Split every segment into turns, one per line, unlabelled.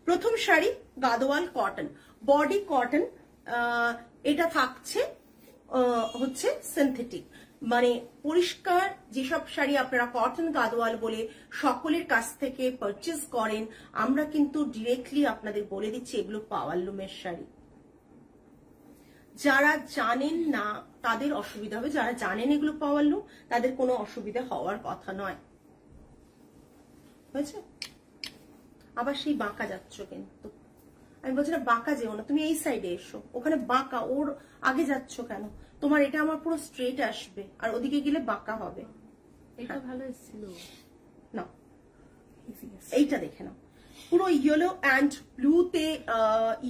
প্রথম sari Gadwal cotton, body cotton, এটা থাকছে হচ্ছে সিনথেটিক, মানে পরিষ্কার। যেসব শাড়ি আপনারা কটন গাদোয়াল বলে সকলের কাছ থেকে পারচেজ করেন, আমরা কিন্তু ডিরেক্টলি আপনাদের বলে দিচ্ছি এগুলো পাওয়ার লুমের শাড়ি। যারা জানেন না তাদের অসুবিধা হবে, যারা জানেন এগুলো পাওয়ার লুম তাদের কোনো অসুবিধা হওয়ার কথা নয়, বুঝেছো? আবার সেই বাঁকা যাচ্ছ, কিন্তু আমি বলছি না বাঁকা যেও না, তুমি এই সাইডে এসো, ওখানে বাঁকা, ওর আগে যাচ্ছ কেন? তোমার এটা আমার পুরো স্ট্রেট আসবে, আর ওদিকে গেলে বাঁকা হবে।
এটা ভালো এসেছিল
না, এইটা দেখে নাও, পুরো ইয়েলো অ্যান্ড ব্লুতে,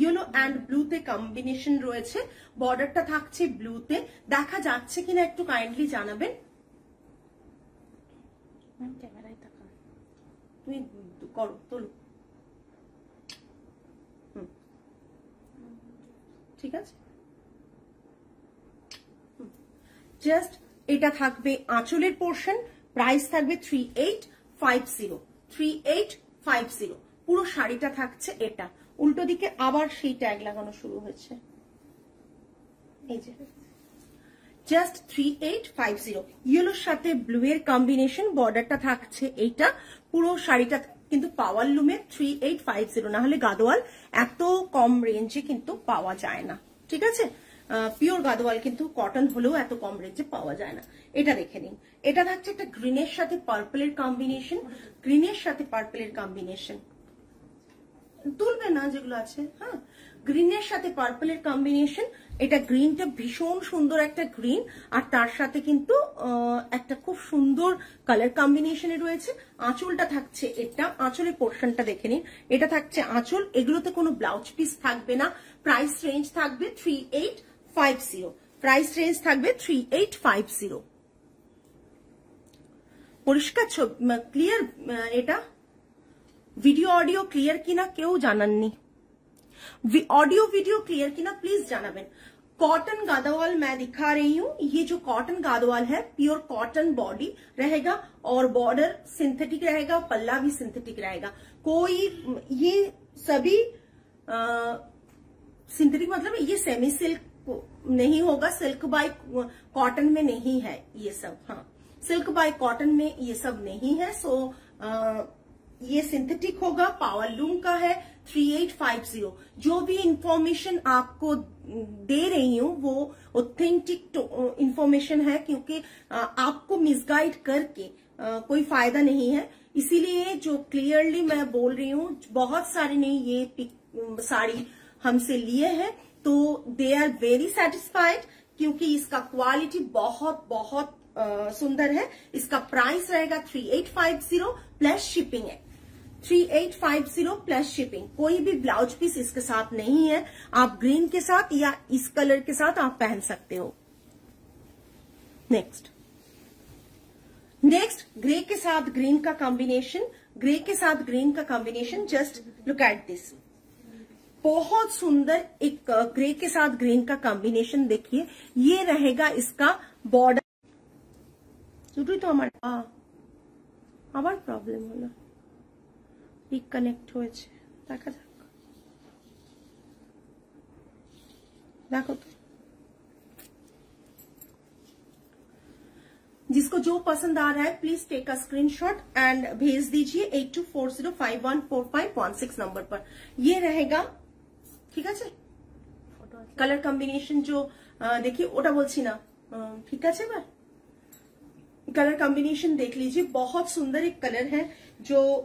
ইয়েলো অ্যান্ড ব্লুতে কম্বিনেশন রয়েছে, বর্ডারটা থাকছে ব্লুতে। দেখা যাচ্ছে কিনা একটু কাইন্ডলি জানাবেন।
ক্যামেরায় তাকা,
তুমি করো, তোলো, ঠিক আছে। জাস্ট এটা থাকবে আঁচলের পোর্শন, প্রাইস থাকবে 3850, 3850। পুরো শাড়িটা থাকছে এটা, উল্টো দিকে আবার সেই ট্যাগ লাগানো শুরু হয়েছে, এই যে জাস্ট 3850। ইয়েলোর সাথে ব্লু এর কম্বিনেশন, বর্ডারটা থাকছে এইটা, পুরো শাড়িটা কিন্তু পাওয়ার লুমে 3850, না হলে গাদোয়াল এত কম রেঞ্জে কিন্তু পাওয়া যায় না, ঠিক আছে? পিওর গাদোয়াল কিন্তু কটন হলেও এত কম রেঞ্জে পাওয়া যায় না। এটা দেখে নিন, এটা থাকছে একটা গ্রিনের সাথে পার্পলের কম্বিনেশন, গ্রিনের সাথে পার্পলের কম্বিনেশন, তুলবে না যেগুলো আছে, হ্যাঁ, গ্রিনের সাথে পার্পলের কম্বিনেশন। এটা গ্রিনটা ভীষণ সুন্দর একটা গ্রিন, আর তার সাথে কিন্তু একটা খুব সুন্দর কালার কম্বিনেশনে রয়েছে। আঁচলটা থাকছে এটা, আঁচলের পোর্শনটা দেখে নিন, এটা থাকছে আঁচল। এগুলোতে কোনো ব্লাউজ পিস থাকবে না। প্রাইস রেঞ্জ থাকবে 3850, প্রাইস রেঞ্জ থাকবে 3850। পরিষ্কার ক্লিয়ার? এটা ভিডিও ऑडियो क्लियर किना क्यों जाननी, ऑडियो वीडियो क्लियर किना प्लीज जानबेन। कॉटन गादोवाल मैं दिखा रही हूँ, ये जो कॉटन गादोवाल है प्योर कॉटन बॉडी रहेगा और बॉर्डर सिंथेटिक रहेगा, पल्ला भी सिंथेटिक रहेगा। कोई ये सभी सिंथेटिक मतलब ये सेमी सिल्क नहीं होगा, सिल्क बाय कॉटन में नहीं है ये सब, हाँ सिल्क बाय कॉटन में ये सब नहीं है। सो ये सिंथेटिक होगा, पावर लूम का है, 3850। जो भी इंफॉर्मेशन आपको दे रही हूँ वो ऑथेंटिक इंफॉर्मेशन है, क्योंकि आपको मिसगाइड करके कोई फायदा नहीं है। इसीलिए जो क्लियरली मैं बोल रही हूँ, बहुत सारे ने ये साड़ी हमसे लिए हैं तो दे आर वेरी सेटिस्फाइड, क्योंकि इसका क्वालिटी बहुत बहुत सुंदर है। इसका प्राइस रहेगा 3850 प्लस शिपिंग है, 3850 प्लस शिपिंग। कोई भी ब्लाउज पीस इसके साथ नहीं है, आप ग्रीन के साथ या इस कलर के साथ आप पहन सकते हो। नेक्स्ट ग्रे के साथ ग्रीन का कॉम्बिनेशन, ग्रे के साथ ग्रीन का combination, just look at this, बहुत सुंदर एक ग्रे के साथ ग्रीन का कॉम्बिनेशन देखिए। ये रहेगा इसका बॉर्डर। দুটোই তো আমার আবার প্রবলেম হলো, রিকানেক্ট হয়েছে, দেখা যাক, দেখো তো। जिसको जो पसंद आ रहा है please take a screenshot and भेज दीजिए 8240514516 नंबर पर। ये रहेगा, ठीक है, कलर कॉम्बिनेशन जो देखिए ওটা বলছি না, ঠিক আছে। এবার कलर कॉम्बिनेशन देख लीजिए, बहुत सुंदर एक कलर है। जो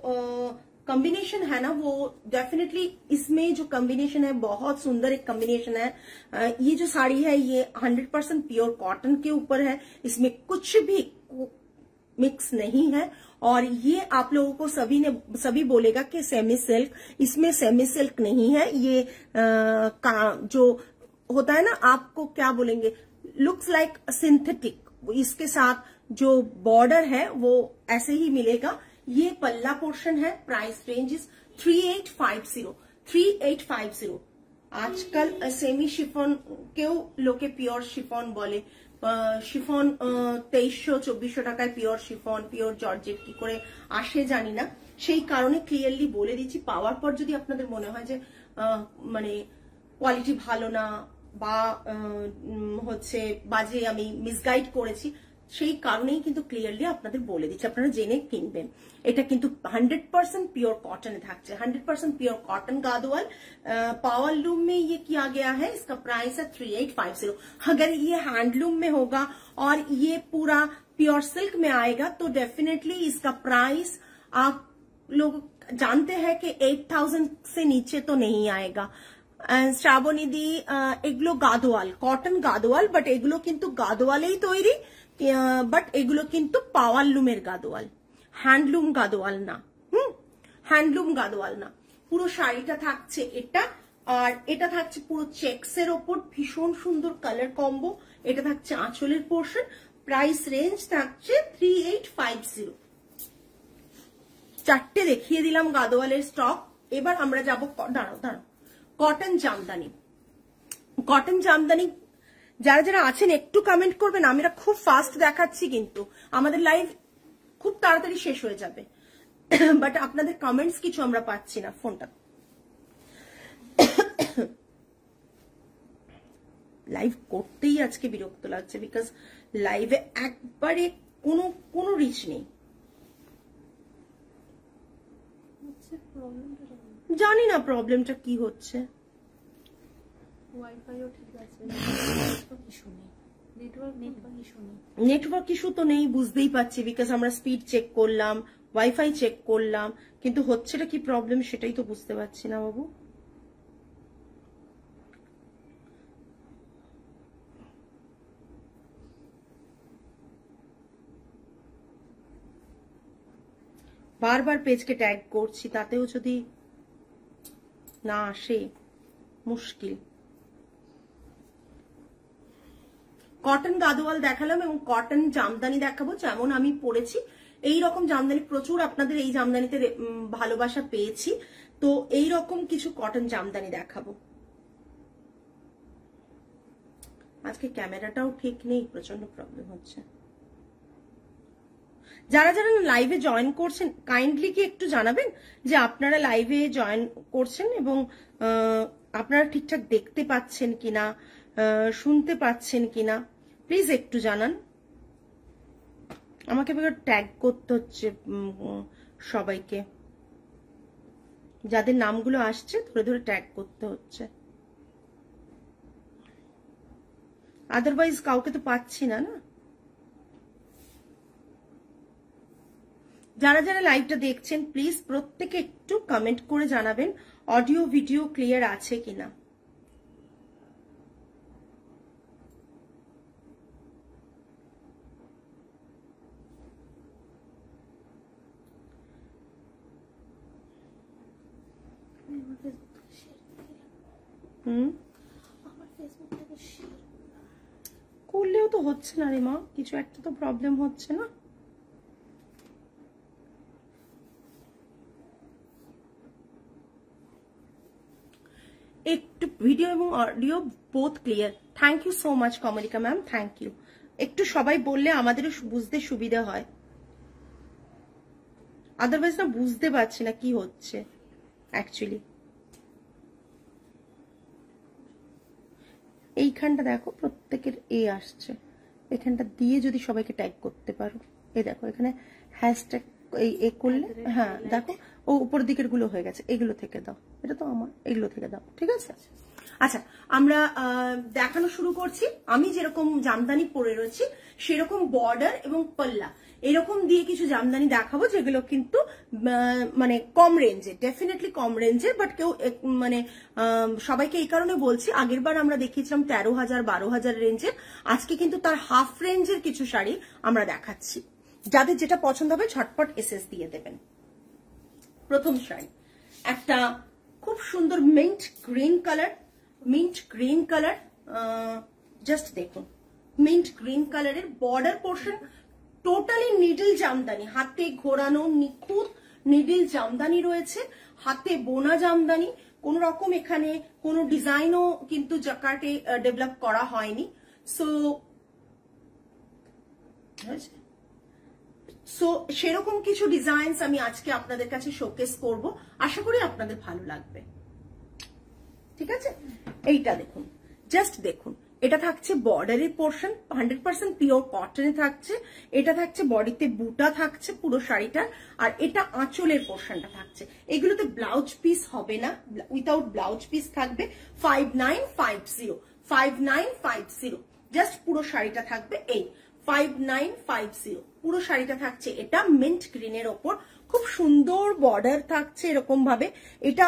कॉम्बिनेशन है ना वो डेफिनेटली इसमें जो कॉम्बिनेशन है बहुत सुंदर एक कॉम्बिनेशन है। ये जो साड़ी है ये 100% प्योर कॉटन के ऊपर है, इसमें कुछ भी मिक्स नहीं है। और ये आप लोगों को सभी बोलेगा कि सेमी सिल्क, इसमें सेमी सिल्क नहीं है। ये जो होता है ना, आपको क्या बोलेंगे, लुक्स लाइक सिंथेटिक। इसके साथ जो बॉर्डर है वो ऐसे ही मिलेगा। ये पल्ला पोर्शन है। Price range is 3850, 3850। आजकल सेमी शिफॉन क्यों लोके प्योर शिफॉन बोले, शिफॉन 2300-2400 টাকায় পিওর শিফন, পিওর জর্জেট কি করে আসে জানি না। সেই কারণে ক্লিয়ারলি বলে দিচ্ছি। পাওয়ার পর যদি আপনাদের মনে হয় যে মানে কোয়ালিটি ভালো না বা হচ্ছে বাজে, আমি মিসগাইড করেছি, সেই কারণেই কিন্তু ক্লিয়ারলি আপনাদের বলে দিচ্ছি, আপনারা জেনে কিনবেন। এটা কিন্তু 100% प्योर कॉटन থাকছে, 100% प्योर कॉटन गादोवाल। पावर लूम में ये किया गया है, इसका प्राइस है 3850। अगर ये हैंडलूम में होगा और ये पूरा प्योर सिल्क में आएगा तो डेफिनेटली इसका प्राइस आप लोग जानते हैं कि 8000 से नीचे तो नहीं आएगा। শ্রাবণী দি, এগুলো গাদোয়াল, কটন গাদোয়াল, বাট এগুলো কিন্তু গাদোয়ালেই তৈরি, বাট এগুলো কিন্তু পাওয়ার লুমের গাদোয়াল, হ্যান্ডলুম গাদোয়াল না। হ্যান্ডলুম গাদোয়াল না। পুরো শাড়িটা থাকছে এটা, আর এটা থাকছে পুরো চেক্সের ওপর, ভীষণ সুন্দর কালার কম্বো। এটা থাকছে আঁচলের পোর্শন। প্রাইস রেঞ্জ থাকছে 3850। চারটে দেখিয়ে দিলাম গাদোয়ালের স্টক। এবার আমরা যাবো, দাঁড়াও কটন জামদানি। কটন জামদানি যারা যারা আছেন একটু কমেন্ট করবেন, আমরা খুব ফাস্ট দেখাচ্ছি কিন্তু আমাদের লাইভ খুব তাড়াতাড়ি শেষ হয়ে যাবে, বাট আপনাদের কমেন্টস কিছু আমরা পাচ্ছি না। ফোনটা লাইভ করতেই আজকে বিরক্ত লাগছে, বিকজ লাইভে একবারে কোনো রিচ নেই। জানি না প্রবলেমটা কি হচ্ছে। নেটওয়ার্ক ইস্যু তো নেই, বুঝতেই পারছি, বিকজ আমরা স্পিড চেক করলাম, ওয়াইফাই চেক করলাম, কিন্তু হচ্ছেটা কি প্রবলেম সেটাই তো বুঝতে পারছি না বাবু। বারবার পেজকে ট্যাগ করছি, তাতেও যদি না আসে মুশকিল। কটন গাদোয়াল দেখালাম এবং কটন জামদানি দেখাবো, যেমন আমি পরেছি এই রকম জামদানি প্রচুর আপনাদের এই জামদানিতে ভালোবাসা পেয়েছি, তো এই রকম কিছু কটন জামদানি দেখাবো। আজকে ক্যামেরাটাও ঠিক নেই, প্রচন্ড প্রবলেম হচ্ছে। যারা যারা লাইভে জয়েন করছেন কাইন্ডলি কি একটু জানাবেন যে আপনারা লাইভে জয়েন করছেন এবং আপনারা ঠিকঠাক দেখতে পাচ্ছেন কিনা, শুনতে পাচ্ছেন কিনা, প্লিজ একটু জানান। আমাকে ট্যাগ করতে হচ্ছে সবাইকে, যাদের নামগুলো আসছে ধরে ধরে ট্যাগ করতে হচ্ছে, আদারওয়াইজ কাউকে তো পাচ্ছি না। যারা যারা লাইভটা দেখছেন প্লিজ প্রত্যেকে একটু কমেন্ট করে জানাবেন অডিও ভিডিও ক্লিয়ার আছে কিনা। করলেও তো হচ্ছে না রে মা, কিছু একটা তো প্রবলেম হচ্ছে না। একটু ভিডিও এবং audio both clear. Thank you so much Kamalika ma'am, thank you. একটু সবাই বললে আমাদেরও বুঝতে সুবিধা হয়, আদারওয়াইজ না বুঝতে পারছি না কি হচ্ছে অ্যাকচুয়ালি। এইখানটা দেখো প্রত্যেকের এ আসছে, এখানটা দিয়ে যদি সবাইকে ট্যাগ করতে পারো, এই দেখো এখানে হ্যাশট্যাগ এ করলে, হ্যাঁ দেখো ও উপর দিকের গুলো হয়ে গেছে, এগুলো থেকে দাও, এটা তো আমার, এগুলো থেকে দাও, ঠিক আছে। আচ্ছা আমরা দেখানো শুরু করছি। আমি যেরকম জামদানি পরে রয়েছি সেরকম বর্ডার এবং পাল্লা এরকম দিয়ে কিছু জামদানি দেখাবো, যেগুলো কিন্তু মানে কম রেঞ্জে, ডেফিনেটলি কম রেঞ্জে, বাট কেউ মানে সবাইকে এই কারণে বলছি, আগের বার আমরা দেখিয়েছিলাম 13,000 12,000 রেঞ্জের, আজকে কিন্তু তার হাফ রেঞ্জের কিছু শাড়ি আমরা দেখাচ্ছি। যাদের যেটা পছন্দ হবে ঝটপট এসএস দিয়ে দেবেন। প্রথম শাড়ি একটা খুব সুন্দর মিন্ট গ্রিন কালার, জাস্ট দেখুন মিন্ট গ্রিন কালারের border portion totally needle Jamdani, হাতে ঘোরানো নিখুঁত নিডল জামদানি রয়েছে, হাতে বোনা জামদানি, কোন রকম এখানে কোনো ডিজাইনও কিন্তু জাকার্টে ডেভেলপ করা হয়নি। সো সো সেরকম কিছু ডিজাইনস আমি আজকে আপনাদের কাছে শোকেস করব, আশা করি আপনাদের ভালো লাগবে। ঠিক আছে, এইটা দেখুন, জাস্ট দেখুন, এটা থাকছে বর্ডারের পোর্শন, 100% পিওর কটনে থাকছে। এটা থাকছে বডিতে বুটা থাকছে পুরো শাড়িটার, আর এটা আঁচলের পোর্শনটা থাকছে। এগুলোতে ব্লাউজ পিস হবে না, উইথাউট ব্লাউজ পিস থাকবে। 5950 জাস্ট পুরো শাড়িটা থাকবে এই 5950। পুরো শাড়িটা থাকছে এটা মিন্ট গ্রিনের ওপর, খুব সুন্দর বর্ডার থাকছে এরকম ভাবে, এটা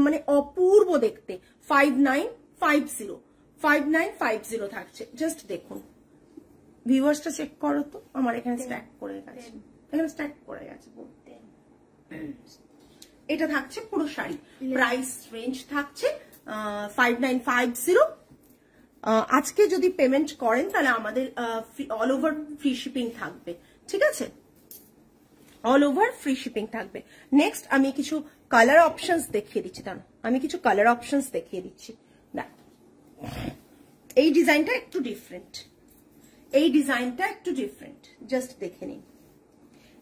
মানে অপূর্ব দেখতে। 5950 থাকছে। জাস্ট দেখুন, ভিউয়ার্সটা চেক করো তো, আমার এখানে স্ট্যাক করে গেছে, এখানে স্ট্যাক করে গেছে। এটা থাকছে পুরো শাড়ি, প্রাইস রেঞ্জ থাকছে 5950। আজকে যদি পেমেন্ট করেন তাহলে আমাদের অল ওভার ফ্রি শিপিং থাকবে। ঠিক আছে, অল ওভার ফ্রি শিপিং থাকবে। নেক্সট আমি কিছু কালার অপশনস দেখিয়ে দিচ্ছি, দাঁড়ান আমি কিছু কালার অপশনস দেখিয়ে দিচ্ছি। না, এই ডিজাইনটা একটু ডিফারেন্ট, এই ডিজাইনটা একটু ডিফারেন্ট, জাস্ট দেখে নিন।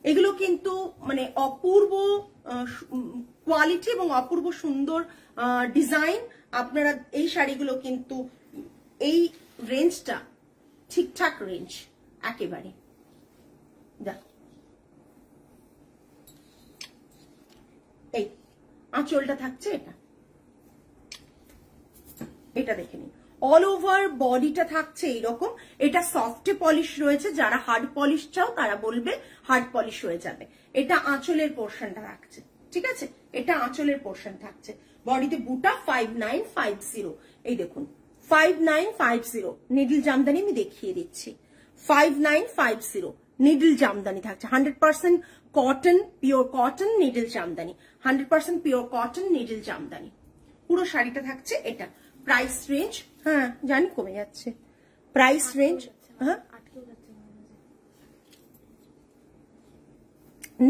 এগুলো কিন্তু মানে অপূর্ব কোয়ালিটি এবং অপূর্ব সুন্দর ডিজাইন। আপনারা এই শাড়িগুলো কিন্তু এই রেঞ্জটা ঠিকঠাক রেঞ্জ একেবারে। দেখো, এই আঁচলটা থাকছে এটা, এটা দেখে নিন। অল ওভার বডিটা থাকছে এইরকম, এটা সফটে পলিশ রয়েছে, যারা হার্ড পলিশ চাও তারা বলবে হার্ড পলিশ হয়ে যাবে। এটা আঁচলের পোর্শনটা থাকছে, ঠিক আছে, এটা আঁচলের পোর্শন থাকছে। বডিতে বুটা 5950, এই দেখুন 5950 নিডল জামদানি আমি দেখিয়ে দিচ্ছি। 5950 নিডল জামদানি থাকছে, 100% cotton, pure cotton needle Jamdani, 100% pure cotton needle Jamdani. পুরো শাড়িটা থাকছে এটা। প্রাইস রেঞ্জ, হ্যাঁ জানি কমে যাচ্ছে প্রাইস রেঞ্জ। হ্যাঁ,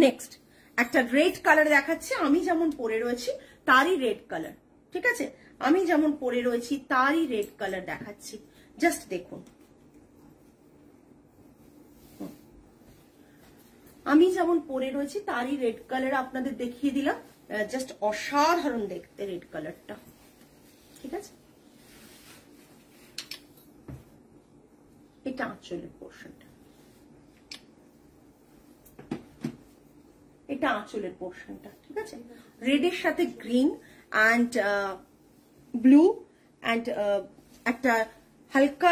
নেক্সট একটা রেড কালার দেখাচ্ছে, আমি যেমন পরে রয়েছি তারই রেড কালার। ঠিক আছে, আমি যেমন পরে রয়েছি তারই রেড কালার দেখাচ্ছি, জাস্ট দেখুন। আমি যেমন পরে রয়েছি তারই রেড কালার আপনাদের দেখিয়ে দিলাম, জাস্ট অসাধারণ দেখতে রেড কালারটা। ঠিক আছে, এটা আঁচলের পোর্শনটা, এটা আঁচলের পোর্শনটা। ঠিক আছে, রেডের সাথে গ্রিন অ্যান্ড ব্লু অ্যান্ড একটা হালকা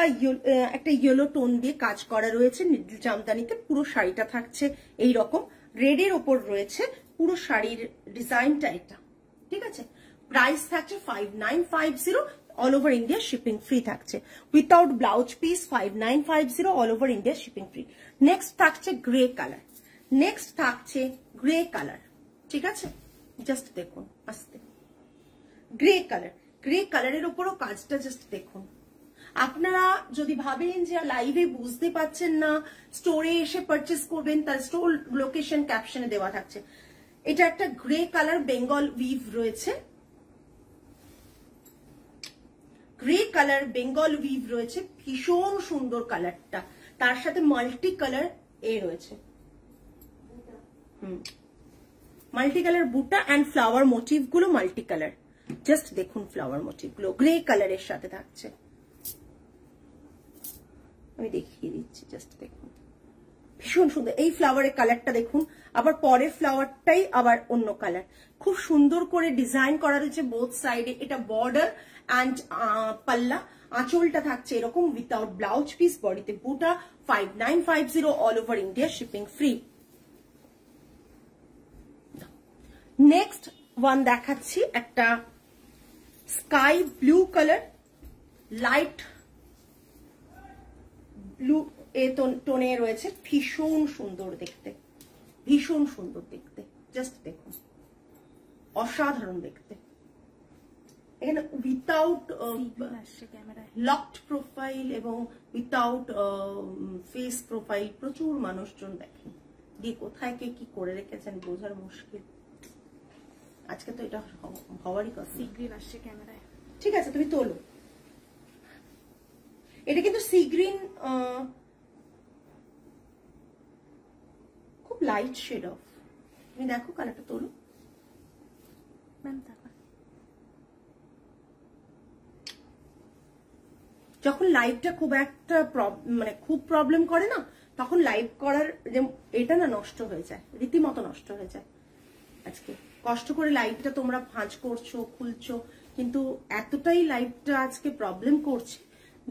একটা ইয়েলো টোন দিয়ে কাজ করা রয়েছে নিডল জামদানিতে। পুরো শাড়িটা থাকছে এই রকম, রেডের ওপর রয়েছে পুরো শাড়ির ডিজাইনটা এটা। ঠিক আছে, প্রাইস থাকছে 5950, all over India shipping free থাকছে। Without blouse piece 5950, all over India shipping free. Next থাকছে গ্রে কালার, নেক্সট থাকছে গ্রে কালার। ঠিক আছে, জাস্ট দেখুন আস্তে, গ্রে কালার, গ্রে কালারের উপরও কাজটা জাস্ট দেখুন। আপনারা যদি ভাবেন যে লাইভে বুঝতে পাচ্ছেন না, স্টোরে এসে পারচেস করবেন, তার স্টোর লোকেশন ক্যাপশনে দেওয়া থাকছে। এটা একটা গ্রে কালার বেঙ্গল উইভ রয়েছে, গ্রে কালার বেঙ্গল উইভ রয়েছে, ভীষণ সুন্দর কালারটা, তার সাথে মাল্টি কালার এ রয়েছে, মাল্টি কালার বুটা অ্যান্ড ফ্লাওয়ার মোটিভ গুলো মাল্টি কালার। জাস্ট দেখুন ফ্লাওয়ার মোটিভ গুলো গ্রে কালারের সাথে থাকছে, আমি দেখিয়ে দিচ্ছি, জাস্ট দেখুন ভীষণ সুন্দর। এই ফ্লাওয়ারের কালারটা দেখুন, আবার পরের ফ্লাওয়ারটাই আবার অন্য কালার, খুব সুন্দর করে ডিজাইন করা রয়েছে বোথ সাইডে। এটা বর্ডার অ্যান্ড পাল্লা, আঁচলটা থাকছে এরকম উইথাউট ব্লাউজ পিস, বডিতে বুটা, 5950, all over India shipping free. Next one দেখাচ্ছি একটা sky blue colour, light blue এ টোনে রয়েছে, ভীষণ সুন্দর দেখতে, ভীষণ সুন্দর দেখতে, জাস্ট দেখুন অসাধারণ দেখতে। এখানে উইথাউট লকড প্রোফাইল এবং উইথাউট ফেস প্রোফাইল প্রচুর মানুষজন দেখেন, দিয়ে কোথায় কে কি করে রেখেছেন বোঝার মুশকিল। আজকে তো এটা হওয়ারই কথা। ঠিক আছে, তুমি তোলো। এটা কিন্তু সি গ্রিন, খুব খুব লাইট শেড অফ। তুমি দেখো কালারটা তোলো
ম্যাম তারপর
যখন লাইভটা খুব একটা মানে খুব প্রবলেম করে না, তখন লাইভ করার যে এটা না নষ্ট হয়ে যায়, রীতিমতো নষ্ট হয়ে যায়। আজকে কষ্ট করে লাইভটা তোমরা ভাঁজ করছো, খুলছো, কিন্তু এতটাই লাইভটা আজকে প্রবলেম করছে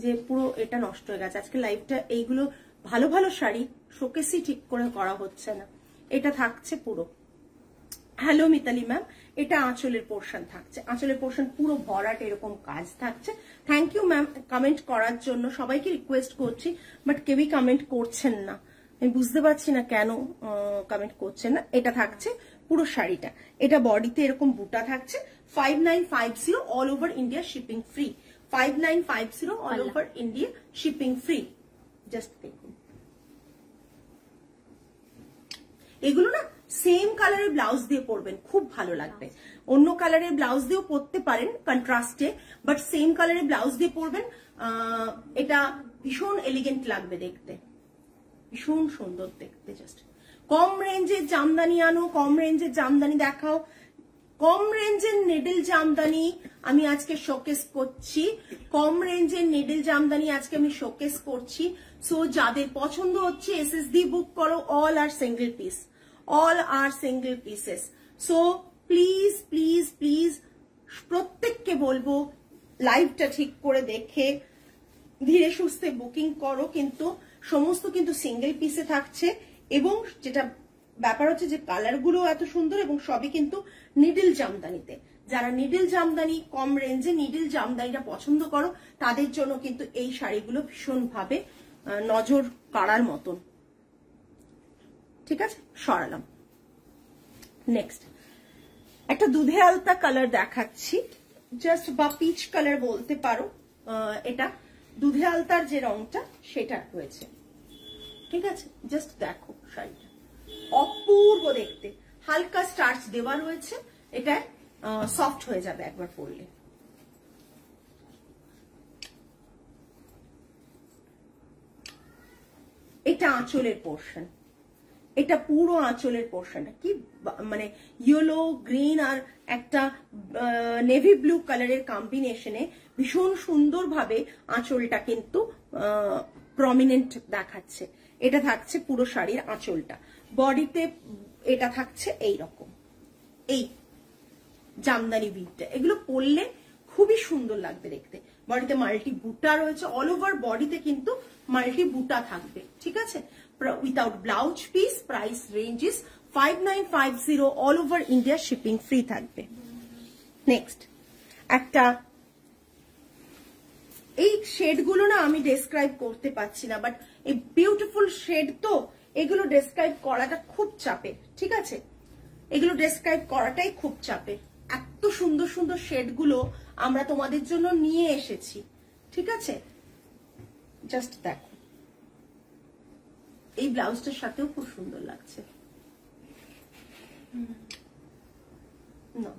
যে পুরো এটা নষ্ট হয়ে গেছে। আজকে লাইভটা এইগুলো ভালো ভালো শাড়ি শোকেসই ঠিক করে করা হচ্ছে না। এটা থাকছে পুরো। হ্যালো মিতালি ম্যাম, এটা আঁচলের পোর্শন থাকছে, আঁচলের পোর্শন পুরো ভরাট এরকম কাজ থাকছে। থ্যাংক ইউ ম্যাম কমেন্ট করার জন্য, সবাইকে রিকোয়েস্ট করছি, বাট কেউই কমেন্ট করছেন না। আমি বুঝতে পারছি না কেন কমেন্ট করছেন না। এটা থাকছে পুরো শাড়িটা, এটা বডিতে এরকম বুটা থাকছে। 5950 all over India shipping free. 5950 all over India shipping free. Just দেখুন, এগুলো না সেম কালারের ব্লাউজ দিয়ে পরবেন, খুব ভালো লাগবে। অন্য কালারের ব্লাউজ দিয়েও পরতে পারেন কন্ট্রাস্টে, বাট সেম কালারের ব্লাউজ দিয়ে পরবেন। এটা ভীষণ এলিগেন্ট লাগবে দেখতে, ভীষণ সুন্দর দেখতে। জাস্ট কম রেঞ্জের জামদানি আনো, কম রেঞ্জের জামদানি দেখাও। কম রেঞ্জের নেডেল জামদানি আমি আজকে শোকেস করছি, কম রেঞ্জের নেডেল জামদানি আজকে আমি শোকেস করছি। সো যাদের পছন্দ হচ্ছে এসএসডি বুক করো, all are single piece, all are single pieces. So please please please প্রত্যেককে বলবো লাইভটা ঠিক করে দেখে ধীরে সুস্থে বুকিং করো, কিন্তু সমস্ত কিন্তু সিঙ্গেল পিসে থাকছে। এবং যেটা ব্যাপার হচ্ছে যে কালারগুলো এত সুন্দর এবং সবই কিন্তু নিডল জামদানিতে। যারা নিডল জামদানি, কম রেঞ্জে নিডল জামদানিটা পছন্দ করো, তাদের জন্য কিন্তু এই শাড়িগুলো ভীষণভাবে নজর কাড়ার মতন। ঠিক আছে, সরালাম। নেক্সট একটা দুধে আলতা কালার দেখাচ্ছি, জাস্ট বা পিচ কালার বলতে পারো। এটা দুধে আলতার যে রংটা সেটা রয়েছে। ঠিক আছে, জাস্ট দেখো শাড়িটা অপূর্ব দেখতে, হালকা স্টার্চ দেওয়া রয়েছে। এটা সফট হয়ে যাবে একবার পরলে। এটা আঁচলের পোর্শন, এটা পুরো আঁচলের পোর্শনটা কি মানে ইয়েলো গ্রিন আর একটা নেভি ব্লু কালারের কম্বিনেশনে ভীষণ সুন্দরভাবে আঁচলটা কিন্তু প্রমিনেন্ট দেখাচ্ছে। এটা থাকছে পুরো শাড়ির আঁচলটা। বডিতে এটা থাকছে এই রকম, এই জামদানি বিটটা, এগুলো পরলে খুবই সুন্দর লাগবে দেখতে। বডিতে মাল্টি বুটা রয়েছে, অল ওভার বডিতে কিন্তু মাল্টি বুটা থাকবে। ঠিক আছে, without blouse piece. Price range is 5950 all over India shipping free থাকবে। নেক্সট একটা, এই শেড গুলো না আমি ডেসক্রাইব করতে পারছি না, বাট এই বিউটিফুল শেড তো এগুলো ডেসক্রাইব করাটা খুব চাপের। ঠিক আছে, এগুলো ডেসক্রাইব করাটাই খুব চাপের। এত সুন্দর সুন্দর শেড গুলো আমরা তোমাদের জন্য নিয়ে এসেছি। ঠিক আছে, জাস্ট দেখো, এই ব্লাউজটার সাথেও খুব সুন্দর লাগছে। না,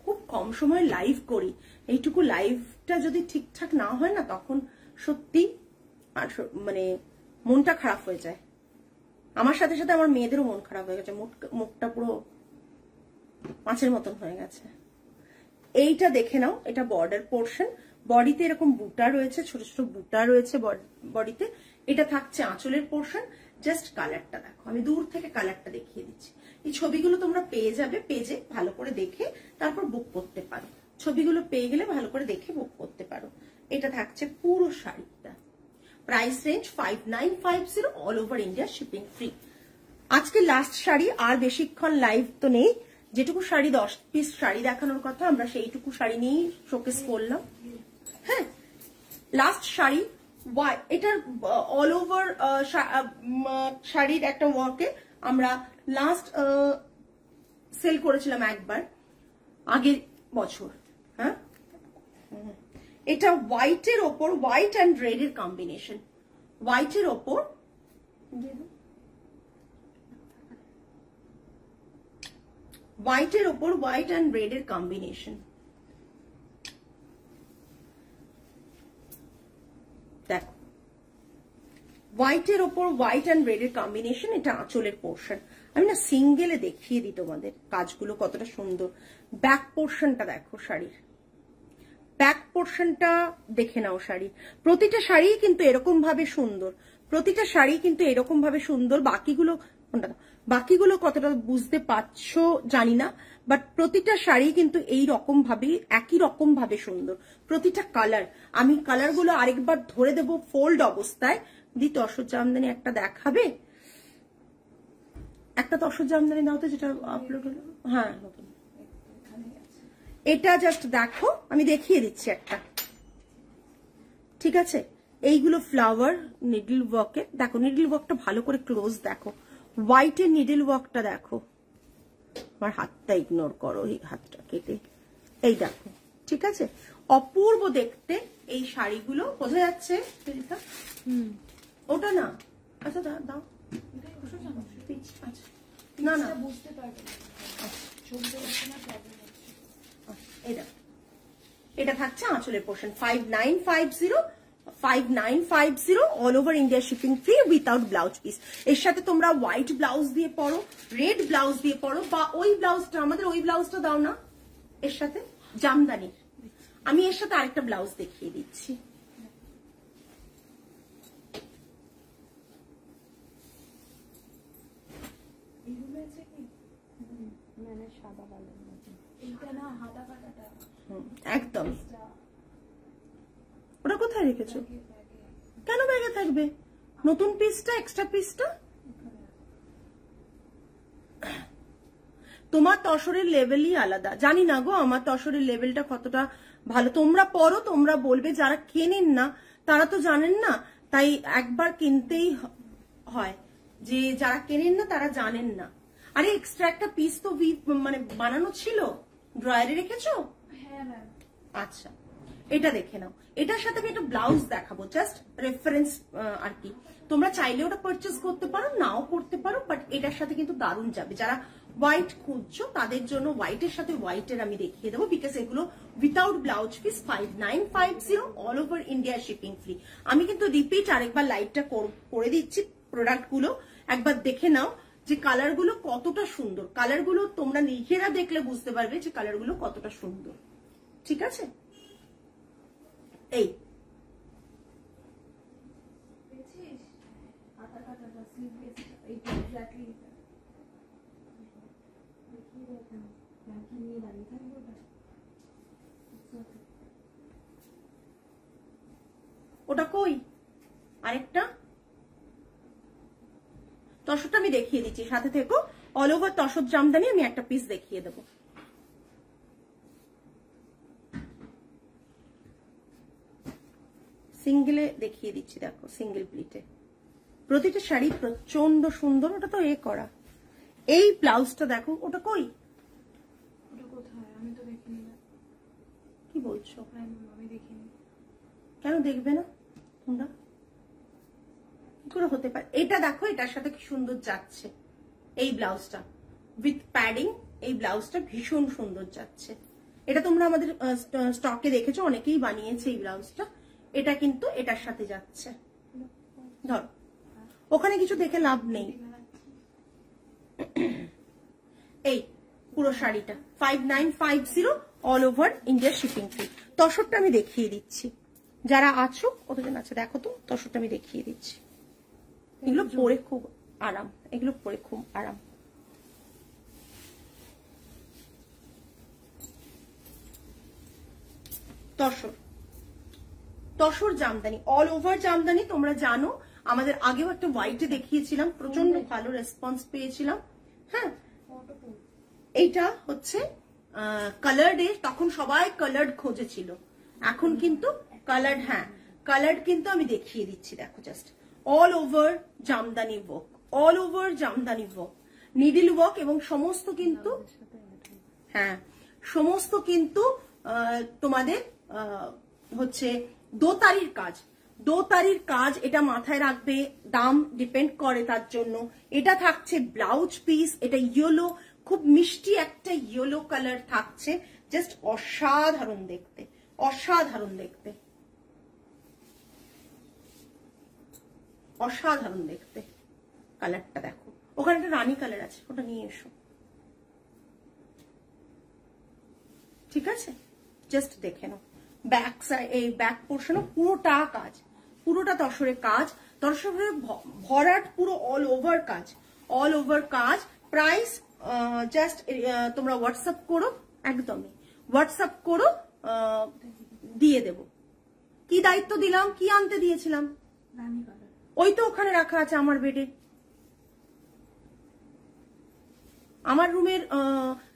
খুব কম সময় লাইভ করি, এইটুকু লাইভটা যদি ঠিকঠাক না হয় না, তখন সত্যি মানে মনটা খারাপ হয়ে যায়। আমার সাথে সাথে আমার মেয়েদেরও মন খারাপ হয়ে গেছে, মুখটা পুরো মাছের মতন হয়ে গেছে। এইটা দেখে নাও, এটা বর্ডার পোর্শন, বডিতে এরকম বুটা রয়েছে, ছোট ছোট বুটা রয়েছে বডিতে। এটা থাকছে আঁচলের পোর্শন। জাস্ট কালারটা দেখো, আমি দূর থেকে কালারটা দেখিয়ে দিচ্ছি। এই ছবিগুলো তোমরা পেয়ে যাবে পেজে, ভালো করে দেখে তারপর বুক করতে পারো। ছবিগুলো পেয়ে গেলে ভালো করে দেখে বুক করতে পারো। এটা থাকছে পুরো শাড়িটা। Price range 5950 all over India shipping free. আজকে লাস্ট শাড়ি, আর বেশিক্ষণ লাইভ তো নেই। যেটুকু শাড়ি 10 পিস শাড়ি দেখানোর কথা, আমরা সেইটুকু শাড়ি নিয়েই শোকেস করলাম। হ্যাঁ, লাস্ট শাড়ি, এটার অল ওভার শাড়ির একটা ওয়ার্কে আমরা লাস্ট সেল করেছিলাম একবার আগের বছর। হ্যাঁ, এটা হোয়াইটের ওপর হোয়াইট অ্যান্ড রেড এর কম্বিনেশন, হোয়াইটের ওপর হোয়াইট অ্যান্ড রেড এর কম্বিনেশন। দেখো হোয়াইটের ওপর হোয়াইট অ্যান্ড রেড এর কম্বিনেশন, এটা আঁচলের পোর্শন। আমি না সিঙ্গেলে দেখিয়ে দিই তোমাদের কাজগুলো কতটা সুন্দর। ব্যাক পোর্শনটা দেখো শাড়ির, ব্যাক পোর্শনটা দেখে নাও শাড়ি। প্রতিটা শাড়ি কিন্তু এরকম ভাবে সুন্দর, প্রতিটা শাড়ি কিন্তু এরকম ভাবে সুন্দর। বাকিগুলো কতটা বুঝতে পারছো জানি না, বাট প্রতিটা শাড়ি কিন্তু এই রকম ভাবে একই রকম ভাবে সুন্দর। প্রতিটা কালার, আমি কালারগুলো আরেকবার ধরে দেব ফোল্ড অবস্থায়। দি তসর জামদানি একটা দেখাবে, একটা তসর জামদানি দাও তো যেটা আপলোড হলো। হ্যাঁ নতুন, এটা জাস্ট দেখো, আমি দেখিয়ে দিচ্ছি একটা, ঠিক আছে? এইগুলো ফ্লাওয়ার নিডল ওয়ার্কের, দেখো নিডল ওয়ার্কটা ভালো করে ক্লোজ দেখো, হোয়াইটের নিডল ওয়ার্কটা দেখো। আমার হাতটা ইগনোর করো, এই হাতটা কেটে, এই দেখো, ঠিক আছে? অপূর্ব দেখতে এই শাড়িগুলো, বোঝা যাচ্ছে? ওটা না, আচ্ছা দাও, না না বুঝতে পারবে, এটা থাকছে আঁচলের portion. 5950 all over India shipping free without blouse piece. এর সাথে তোমরা হোয়াইট ব্লাউজ দিয়ে পরো, রেড ব্লাউজ দিয়ে পরো, বা ওই ব্লাউজটা, আমাদের ওই ব্লাউজটা দাও না এর সাথে জামদানির। আমি এর সাথে আরেকটা ব্লাউজ দেখিয়ে দিচ্ছি। একদম, ওটা কোথায় রেখেছো? কেন ব্যাগে থাকবে? নতুন পিসটা, এক্সট্রা পিসটা তোমার তসরের লেভেলই আলাদা। জানি না গো আমার তসরের লেভেলটা কতটা ভালো, তোমরা পড়ো, তোমরা বলবে। যারা কেনেন না তারা তো জানেন না, তাই একবার কিনতেই হয়। যে যারা কেনেন না তারা জানেন না। আরে এক্সট্রা একটা পিস তো মানে বানানো ছিল, ড্রয়ারে রেখেছো? হ্যাঁ ম্যাম। আচ্ছা, এটা দেখে নাও। এটার সাথে আমি একটা ব্লাউজ দেখাবো, জাস্ট রেফারেন্স আর কি। তোমরা চাইলে ওটা পারচেস করতে পারো, নাও করতে পারো, বাট এটার সাথে কিন্তু দারুণ যাবে। যারা হোয়াইট খুঁজছো তাদের জন্য হোয়াইটের সাথে হোয়াইটের আমি দেখিয়ে দেবো, বিকজ এগুলো without blouse piece 5950 all over India shipping free. আমি কিন্তু রিপিট আরেকবার লাইভটা করে দিচ্ছি, প্রোডাক্ট গুলো একবার দেখে নাও যে কালার গুলো কতটা সুন্দর। কালার গুলো তোমরা নিজেরা দেখলে বুঝতে পারবে যে কালার গুলো কতটা সুন্দর, ঠিক আছে? এই ওটা কই? আরেকটা তসরটা আমি দেখিয়ে দিচ্ছি, সাথে থেকো। অল ওভার তসর জামদানি আমি একটা পিস দেখিয়ে দেবো। সিঙ্গেলে দেখিয়ে দিচ্ছি, দেখো সিঙ্গেল প্লিটে প্রতিটা শাড়ি প্রচন্ড সুন্দর। ওটা তো করা। এই ব্লাউজটা দেখো, ওটা কই? ওটা কোথায়? আমি তো দেখিনি। কি বলছো? আমি দেখিনি। কেন দেখবে না তোমরা? কি করে হতে পারে? এটা দেখো, এটার সাথে কি সুন্দর যাচ্ছে এই ব্লাউজটা উইথ প্যাডিং। এই ব্লাউজটা ভীষণ সুন্দর যাচ্ছে। এটা তোমরা আমাদের স্টকে দেখেছো, অনেকেই বানিয়েছে এই ব্লাউজটা। এটা কিন্তু এটার সাথে যাচ্ছে। ধরো, ওখানে কিছু দেখে লাভ নেই। এই পুরো শাড়িটা 5950 all over India shipping free. তসরটা আমি দেখিয়ে দিচ্ছি, যারা আছো কতজন আছে দেখো তো। তসরটা আমি দেখিয়ে দিচ্ছি। এগুলো পরে খুব আরাম, এগুলো পরে খুব আরাম। Tussar, tussar Jamdani, all over Jamdani. তোমরা জানো আমাদের আগেও একটা হোয়াইটে দেখিয়েছিলাম, প্রচন্ড ভালো রেসপন্স পেয়েছিলাম। হ্যাঁ, এইটা হচ্ছে কালার্ড এ, তখন সবাই কালার্ড খুঁজেছিল। এখন কিন্তু কালার্ড, হ্যাঁ কালার্ড কিন্তু আমি দেখিয়ে দিচ্ছি। দেখো just all over Jamdani work, all over Jamdani work, needle work, এবং সমস্ত কিন্তু, হ্যাঁ সমস্ত কিন্তু তোমাদের হচ্ছে দোতারির কাজ। দোতারির কাজ, এটা মাথায় রাখবে। দাম ডিপেন্ড করে তার জন্য। এটা থাকছে ব্লাউজ পিস, এটা ইয়েলো, খুব মিষ্টি একটা ইয়েলো কালার থাকছে, জাস্ট অসাধারণ দেখতে, অসাধারণ দেখতে। অসাধারণ দেখতে। কালারটা দেখো, ওখানে একটা রানী কালার আছে, ওটা নিয়ে এসো। ঠিক আছে, জাস্ট দেখে নাও। ব্যাক সাইড, এই ব্যাক পোর্শনও পুরোটা কাজ, পুরোটা তসরে কাজ, তসরে ভরাট, পুরো অল ওভার কাজ, অল ওভার কাজ। প্রাইস জাস্ট তোমরা হোয়াটসঅ্যাপ করো, একদমই হোয়াটসঅ্যাপ করো, দিয়ে দেব। কি দায়িত্ব দিলাম, কি আনতে দিয়েছিলাম? ওই তো ওখানে রাখা আছে আমার বেডে, আমার রুমের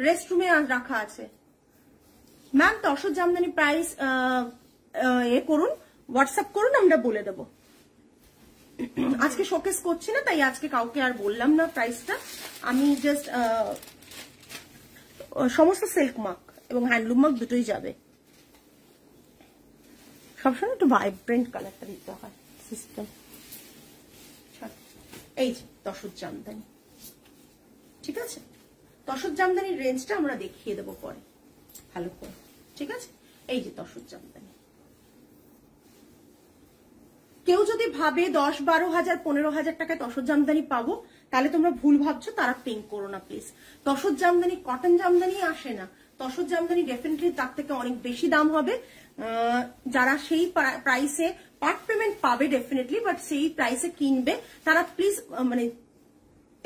রেস্টরুমে রাখা আছে। ম্যাম তসর জামদানি প্রাইস এ করুন, হোয়াটসঅ্যাপ করুন, আমরা বলে দেব। আজকে শোকেস করছি না, তাই আজকে কাউকে আর বললাম না প্রাইসটা। আমি জাস্ট সমস্ত সিল্ক মার্ক এবং হ্যান্ডলুম মার্ক দুটোই যাবে। সবসময় একটু ভাইব্রেন্ট কালারটা দিতে হয় সিস্টেম। এই যে তসর জামদানি, ঠিক আছে? তসর জামদানির রেঞ্জটা আমরা দেখিয়ে দেবো পরে ভালো করে, ঠিক আছে? এই যে তসর জামদানি। কেউ যদি ভাবে 10-12 হাজার 15 হাজার টাকায় তসর জামদানি পাবো, তাহলে তোমরা ভুল ভাবছো, তারা পিঙ্ক করো না প্লিজ। তসর জামদানি কটন জামদানি আসে না, তসর জামদানি ডেফিনেটলি তার থেকে অনেক বেশি দাম হবে। যারা সেই প্রাইসে পার্ট পেমেন্ট পাবে ডেফিনেটলি, বাট সেই প্রাইসে কিনবে তারা প্লিজ মানে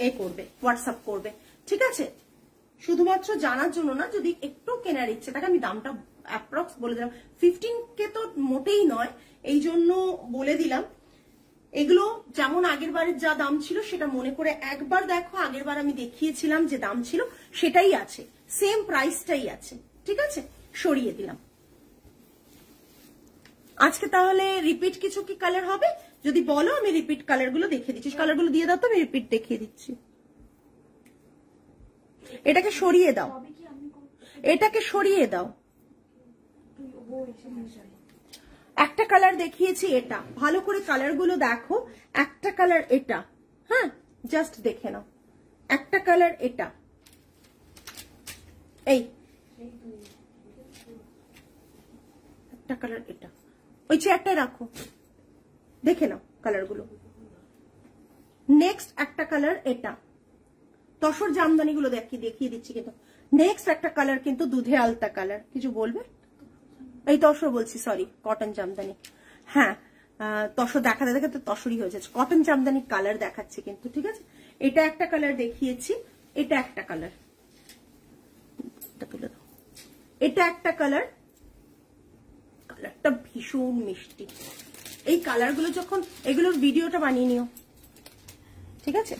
এ করবে, হোয়াটসঅ্যাপ করবে, ঠিক আছে? শুধুমাত্র জানার জন্য না, যদি একটু কেনার ইচ্ছে থাকে, আমি দামটা অ্যাপ্রক্স বলে দিলাম, 15K তো মোটেই নয়, এই জন্য বলে দিলাম। এগুলো যেমন আগের বারের যা দাম ছিল সেটা মনে করে একবার দেখো, আগের বার আমি দেখিয়েছিলাম যে দাম ছিল সেটাই আছে, সেম প্রাইসটাই আছে, ঠিক আছে? সরিয়ে দিলাম। আজকে তাহলে রিপিট কিছু কি কালার হবে যদি বলো, আমি রিপিট কালার গুলো দেখিয়ে দিচ্ছি। কালার গুলো দিয়ে দাও তো, আমি রিপিট দেখিয়ে দিচ্ছি। এটাকে সরিয়ে দাও, এটাকে সরিয়ে দাও। একটা কালার দেখিয়েছি, এটা ভালো করে কালার গুলো দেখো। একটা কালার এটা, হ্যাঁ জাস্ট দেখে নাও। একটা কালার এটা, এই একটা কালার এটা, ওই চেয়ারটায় রাখো, দেখে নাও কালার গুলো। নেক্সট একটা কালার এটা, তসর জামদানি গুলো দেখিয়ে দিচ্ছি কিন্তু। নেক্সট একটা কালার কিন্তু দুধে আলতা কালার, কিছু বলবে? এই তসর বলছি, সরি, কটন জামদানি। হ্যাঁ, তসর দেখাতে দেখাতে তসরই হয়ে যাচ্ছে। কটন জামদানি কালার দেখাচ্ছে কিন্তু, ঠিক আছে? এটা একটা কালার দেখিয়েছি, এটা একটা কালার, তুলে দাও। এটা একটা কালার, কালারটা ভীষণ মিষ্টি। এই কালার গুলো যখন, এগুলোর ভিডিওটা বানিয়ে নিও, ঠিক আছে?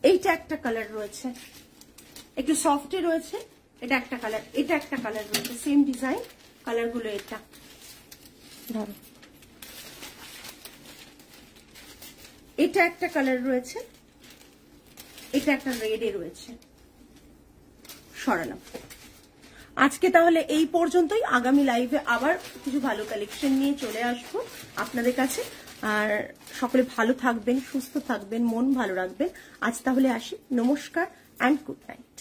এইটা একটা কালার রয়েছে, একটু সফটে রয়েছে, এটা একটা কালার, এটা একটা কালার রয়েছে, সেম ডিজাইন, কালার গুলো এটা ধরো। এটা একটা কালার রয়েছে, এটা একটা রেডে রয়েছে। সরালাম। আজকে তাহলে এই পর্যন্তই। আগামী লাইভে আবার কিছু ভালো কালেকশন নিয়ে চলে আসবো আপনাদের কাছে। আর সকলে ভালো থাকবেন, সুস্থ থাকবেন, মন ভালো রাখবেন। আজ তাহলে আসি, নমস্কার অ্যান্ড গুড নাইট।